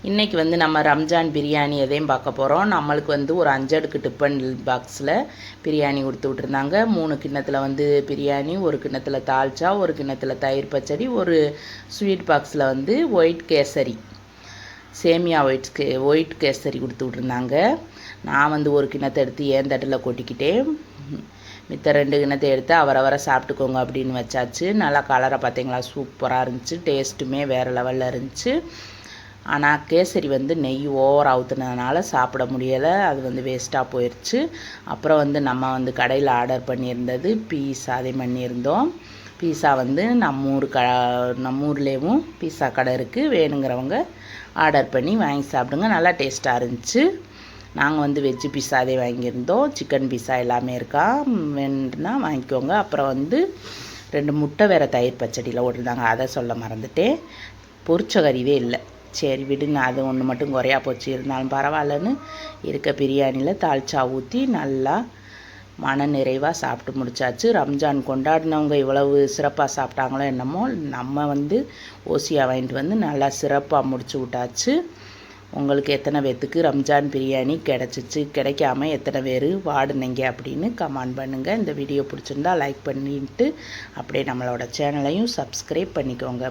இன்றைக்கி வந்து நம்ம ரம்ஜான் பிரியாணி எதையும் பார்க்க போகிறோம். நம்மளுக்கு வந்து ஒரு 5 அடுக்கு டிஃபன் பாக்ஸில் பிரியாணி கொடுத்து விட்ருந்தாங்க. 3 கிண்ணத்தில் வந்து பிரியாணி, ஒரு கிண்ணத்தில் தால்ச்சா, ஒரு கிண்ணத்தில் தயிர் பச்சடி, ஒரு ஸ்வீட் பாக்ஸில் வந்து ஒயிட் கேசரி, சேமியா ஒயிட் கேசரி கொடுத்து விட்ருந்தாங்க. நான் வந்து ஒரு கிண்ணத்தை எடுத்து ஏன் தட்டில் கொட்டிக்கிட்டேன். மித்த 2 கிண்ணத்தை எடுத்து அவரவரை சாப்பிட்டுக்கோங்க அப்படின்னு வச்சாச்சு. நல்லா கலரை பார்த்தீங்களா, சூப்பராக இருந்துச்சு. டேஸ்ட்டுமே வேறு லெவலில் இருந்துச்சு. ஆனால் கேசரி வந்து நெய் ஓவர் ஊற்றுனதுனால சாப்பிட முடியலை. அது வந்து வேஸ்ட்டாக போயிடுச்சு. அப்புறம் வந்து நம்ம வந்து கடையில் ஆர்டர் பண்ணியிருந்தது பீஸா அதே பண்ணியிருந்தோம். பீஸா வந்து நம்ம ஊர்லேயும் பீஸா கடை இருக்குது. வேணுங்கிறவங்க ஆர்டர் பண்ணி வாங்கி சாப்பிடுங்க. நல்லா டேஸ்ட்டாக இருந்துச்சு. நாங்கள் வந்து வெஜ்ஜு பீஸா அதே வாங்கியிருந்தோம். சிக்கன் பீஸா எல்லாமே இருக்கா, வேணுன்னா வாங்கிக்கோங்க. அப்புறம் வந்து 2 முட்டை வேறு தயிர் பச்சடியில் ஓட்டிருந்தாங்க. அதை சொல்ல மறந்துட்டேன். பொரிச்ச கறிவே இல்லை. சரி விடுங்க, அது ஒன்று மட்டும் குறையா போச்சு. இருந்தாலும் பரவாயில்லன்னு இருக்க பிரியாணியில் தால்ச்சா ஊற்றி நல்லா மன நிறைவாக சாப்பிட்டு முடிச்சாச்சு. ரம்ஜான் கொண்டாடினவங்க இவ்வளவு சிறப்பாக சாப்பிட்டாங்களோ என்னமோ, நம்ம வந்து ஓசியா வாங்கிட்டு வந்து நல்லா சிறப்பாக முடிச்சு விட்டாச்சு. உங்களுக்கு எத்தனை பேர்த்துக்கு ரம்ஜான் பிரியாணி கிடச்சிச்சு, கிடைக்காம எத்தனை பேர் வாடுனீங்க அப்படின்னு கமெண்ட் பண்ணுங்கள். இந்த வீடியோ பிடிச்சிருந்தா லைக் பண்ணிட்டு அப்படியே நம்மளோட சேனலையும் சப்ஸ்கிரைப் பண்ணிக்கோங்க.